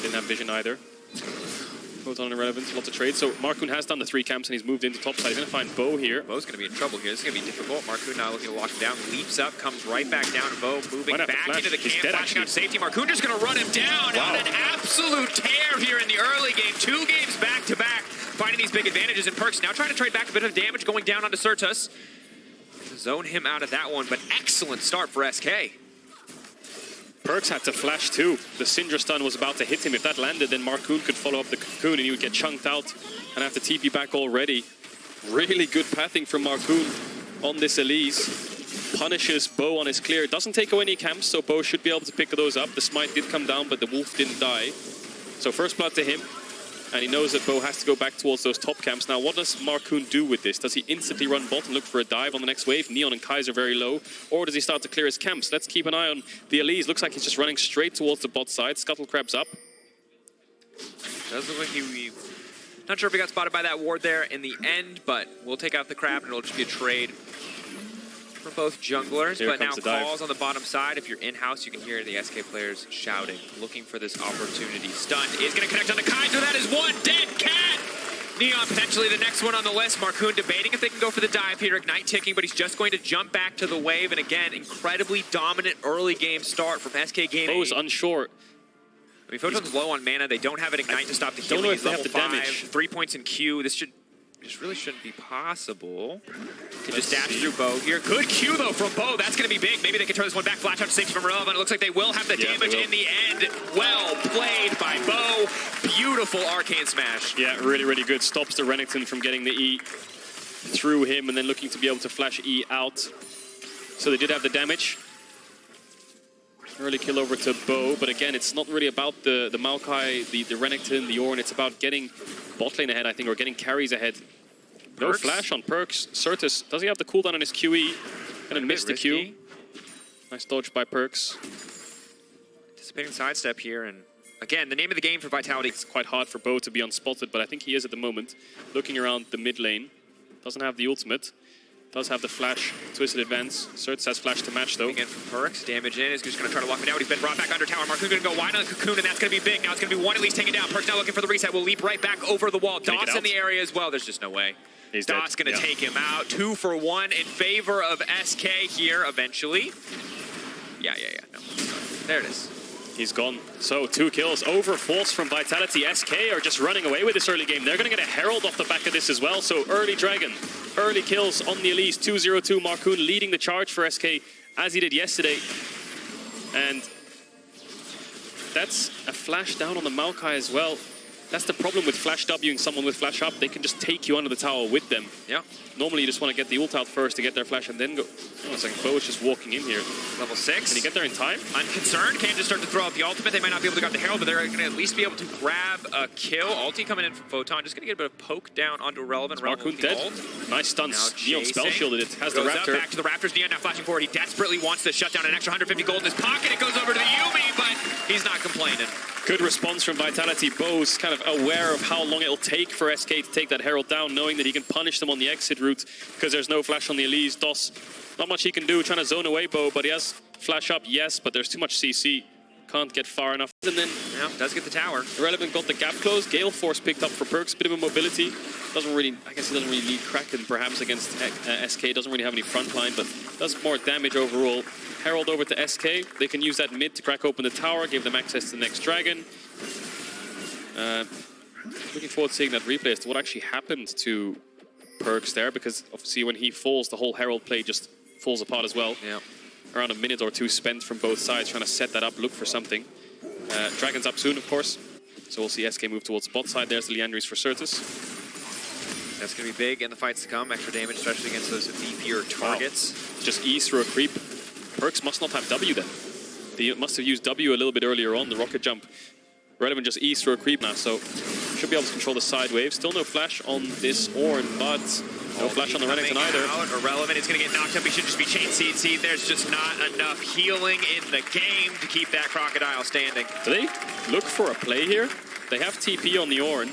didn't have vision either. Photon and Irrelevant, lots of trades. So Markoon has done the 3 camps and he's moved into top side. He's going to find Bo here. Bo's going to be in trouble here. This is going to be difficult. Markoon now looking to lock him down. Leaps up, comes right back down. Bo moving back into the camp, flashing out safety. Markoon just going to run him down on an absolute tear here in the early game. 2 games back to back, finding these big advantages. And Perks now trying to trade back a bit of damage going down onto Certus. Zone him out of that one, but excellent start for SK. Perks had to flash too. The Syndra stun was about to hit him. If that landed, then Markoon could follow up the cocoon and he would get chunked out and have to TP back already. Really good pathing from Markoon on this Elise. Punishes Bo on his clear. Doesn't take away any camps, so Bo should be able to pick those up. The smite did come down, but the wolf didn't die. So first blood to him. And he knows that Bo has to go back towards those top camps. Now, what does Markoon do with this? Does he instantly run bot and look for a dive on the next wave? Neon and Kaiser very low. Or does he start to clear his camps? Let's keep an eye on the Elise. Looks like he's just running straight towards the bot side. Scuttle Crab's up. Does look like he... Not sure if he got spotted by that ward there in the end, but we'll take out the crab and it'll just be a trade for both junglers. Here but now dive. calls on the bottom side. If you're in-house, you can hear the SK players shouting, looking for this opportunity. Stun is going to connect on the Kaiser. That is one dead cat. Neon potentially the next one on the list. Markoon debating if they can go for the dive here. Ignite ticking, but he's just going to jump back to the wave. And again, incredibly dominant early game start from SK Gaming. Bo's unsure. I mean, Photon's low on mana. They don't have an Ignite to stop the healing. Don't know if they level have the 5, damage. 3 points in Q. This really shouldn't be possible. Can just dash through Bo here. Good Q though from Bo. That's going to be big. Maybe they can turn this one back. Flash out to safety from Irrelevant. It looks like they will have the damage in the end. Well played by Bo. Beautiful arcane smash. Yeah, really, really good. Stops the Renekton from getting the E through him and then looking to be able to flash E out. So they did have the damage. Early kill over to Bo, but again, it's not really about the Maokai, the Renekton, the Ornn. It's about getting bot lane ahead, I think, or getting carries ahead. No Perks. flash on Perks. Certus, does he have the cooldown on his QE? Gonna miss the Q. Nice dodge by Perks. Anticipating sidestep here, and again, the name of the game for Vitality. It's quite hard for Bo to be unspotted, but I think he is at the moment. Looking around the mid lane. Doesn't have the ultimate. Does have the flash, twisted advance. Certus has flash to match though. Again from Perks, damage in, is just going to try to lock him down. He's been brought back under tower. Markoon going to go wide on the cocoon, and that's going to be big. Now it's going to be one at least taken down. Perks now looking for the reset. Will leap right back over the wall. Dots in the area as well. There's just no way. Dots going to take him out. 2 for 1 in favor of SK here eventually. Yeah. No. There it is. He's gone. So 2 kills over force from Vitality. SK are just running away with this early game. They're going to get a Herald off the back of this as well. So early Dragon, early kills on the Elise. 2-0-2. Markoon leading the charge for SK as he did yesterday. And that's a flash down on the Maokai as well. That's the problem with flash Wing someone with flash up. They can just take you under the tower with them. Yeah. Normally you just want to get the ult out first to get their flash and then go. Oh, it's like Bo is just walking in here. Level 6. Can he get there in time? Unconcerned. Can't just start to throw out the ultimate. They might not be able to grab the Herald, but they're going to at least be able to grab a kill. Ulti coming in from Photon. Just going to get a bit of poke down onto Irrelevant. Markoon dead. Nice stunts. Neon spell shielded it. Has the goes Raptor. Up, back to the Raptors. Neon now flashing forward. He desperately wants to shut down an extra 150 gold in his pocket. It goes over to the Yuumi, but he's not complaining. Good response from Vitality. Bo's kind of aware of how long it'll take for SK to take that Herald down, knowing that he can punish them on the exit route because there's no flash on the Elise. DOS, not much he can do, trying to zone away Bo, but he has flash up, yes, but there's too much CC. Can't get far enough. And then does get the tower. Irrelevant got the gap closed. Gale Force picked up for Perks, bit of a mobility. Doesn't really, I guess he doesn't really need Kraken perhaps against SK. Doesn't really have any front line, but does more damage overall. Herald over to SK. They can use that mid to crack open the tower, give them access to the next dragon. Looking forward to seeing that replay as to what actually happened to Perks there, because obviously when he falls, the whole Herald play just falls apart as well. Yeah. Around a minute or 2 spent from both sides trying to set that up, look for something. Dragon's up soon, of course. So we'll see SK move towards bot side. There's the Liandry's for Certus. That's going to be big in the fights to come. Extra damage, especially against those beefier targets. Wow. Just ease through a creep. Perks must not have W then. They must have used W a little bit earlier on, the rocket jump. Irrelevant just ease through a creep now, so should be able to control the side wave. Still no flash on this Ornn, but no flash on the Renekton either. Irrelevant is going to get knocked up. He should just be chain seed. There's just not enough healing in the game to keep that Crocodile standing. Do they look for a play here? They have TP on the Ornn.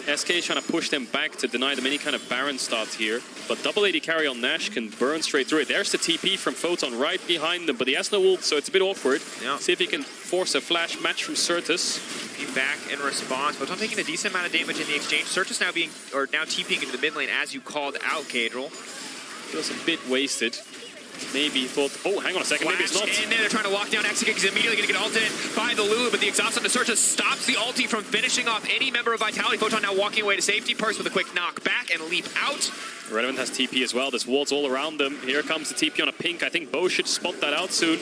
SK is trying to push them back to deny them any kind of Baron start here. But double AD carry on Nash can burn straight through it. There's the TP from Photon right behind them, but he has no ult, so it's a bit awkward. Yeah. See if he can force a flash match from Certus. TP back in response. Photon taking a decent amount of damage in the exchange. Certus now TPing into the mid lane as you called out, Gadril. Feels a bit wasted. Maybe he thought, oh, hang on a second, maybe it's not. In there, they're trying to lock down Exekick. He's immediately going to get ulted by the Lulu, but the exhaust on the Certus stops the ulti from finishing off any member of Vitality. Photon now walking away to safety. Perks with a quick knock back and leap out. Relevant has TP as well. There's wards all around them. Here comes the TP on a pink. I think Bo should spot that out soon.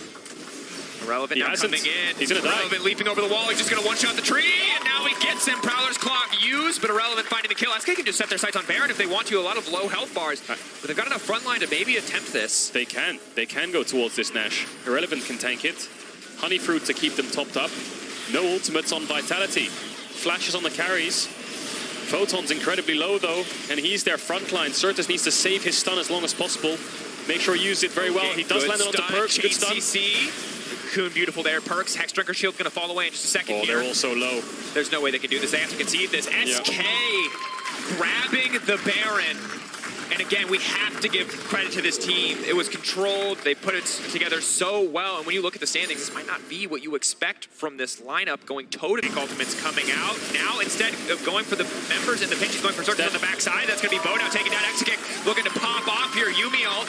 Irrelevant now coming in. He's gonna die. Irrelevant leaping over the wall. He's just going to one-shot the tree, and now he gets him. Prowler's Clock used, but Irrelevant finding the kill. SK can just set their sights on Baron if they want to. A lot of low health bars, but they've got enough front line to maybe attempt this. They can. They can go towards this Nash. Irrelevant can tank it. Honeyfruit to keep them topped up. No ultimates on Vitality. Flashes on the carries. Photon's incredibly low though, and he's their front line. Certus needs to save his stun as long as possible. Make sure he uses it very well. He does land it onto Perks. Good stun. Cocoon, beautiful there. Perks, Hex Drinker Shield's going to fall away in just a second here. They're all so low. There's no way they can do this. They have to concede this. SK grabbing the Baron. And again, we have to give credit to this team. It was controlled. They put it together so well. And when you look at the standings, this might not be what you expect from this lineup going toe-to-toe. Ultimates coming out. Now, instead of going for the members in the pinch, he's going for Certus on the backside. That's going to be Bo now taking down Exekick. Looking to pop off here. Yuumi ult.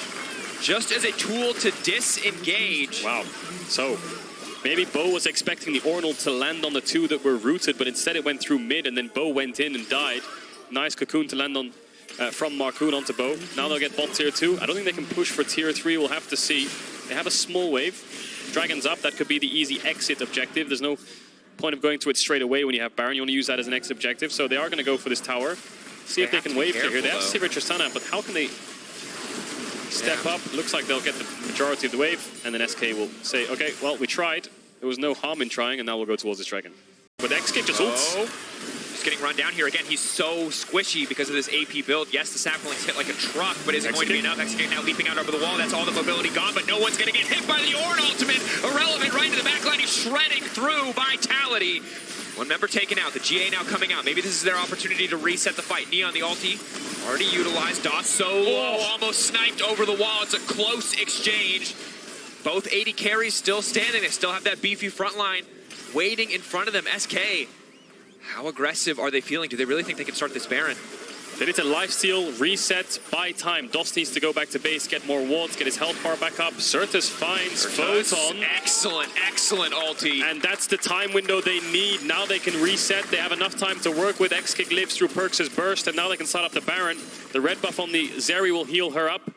Just as a tool to disengage. Wow. So, maybe Bo was expecting the Ornal to land on the two that were rooted, but instead it went through mid, and then Bo went in and died. Nice Cocoon to land on from Marcoon onto Bo. Now they'll get bot tier 2. I don't think they can push for tier 3. We'll have to see. They have a small wave. Dragon's up. That could be the easy exit objective. There's no point of going to it straight away when you have Baron. You want to use that as an exit objective. So they are going to go for this tower. See if they can wave here. They have Sivir Tristana, but how can they step up? Looks like they'll get the majority of the wave, and then SK will say, okay, well, we tried. There was no harm in trying, and now we'll go towards this dragon. But Exekick just ults. Just getting run down here. Again, he's so squishy because of this AP build. Yes, the saplings hit like a truck, but is it going to be enough? Exekick now leaping out over the wall. That's all the mobility gone, but no one's going to get hit by the Ornn ultimate. Irrelevant right into the backline. He's shredding through Vitality. One member taken out. The GA now coming out. Maybe this is their opportunity to reset the fight. Neon, the ulti, already utilized. DOS so low, almost sniped over the wall. It's a close exchange. Both 80 carries still standing. They still have that beefy front line waiting in front of them. SK, how aggressive are they feeling? Do they really think they can start this Baron? They need to lifesteal, reset, buy time. DOS needs to go back to base, get more wards, get his health bar back up. Certus finds Photon. Excellent, excellent ulti. And that's the time window they need. Now they can reset. They have enough time to work with. Exekick lives through Perks' burst, and now they can start up the Baron. The red buff on the Zeri will heal her up.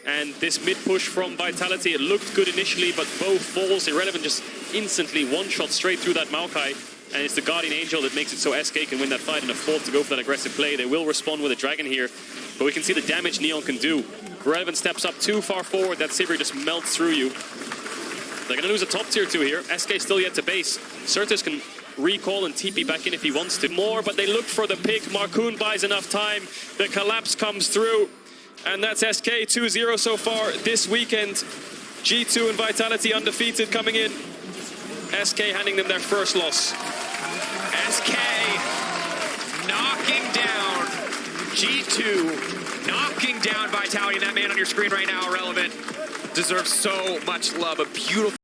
And this mid push from Vitality, it looked good initially, but Bo falls. Irrelevant just instantly one-shot straight through that Maokai. And it's the Guardian Angel that makes it so SK can win that fight and afford to go for that aggressive play. They will respond with a Dragon here, but we can see the damage Neon can do. Irrelevant steps up too far forward, that Sivir just melts through you. They're going to lose a top tier 2 here. SK still yet to base. Certus can recall and TP back in if he wants to. More, but they look for the pick. Marcoon buys enough time. The collapse comes through. And that's SK 2-0 so far this weekend. G2 and Vitality undefeated coming in. SK handing them their first loss. SK knocking down G2, knocking down Vitality. And that man on your screen right now, Irrelevant, deserves so much love. A beautiful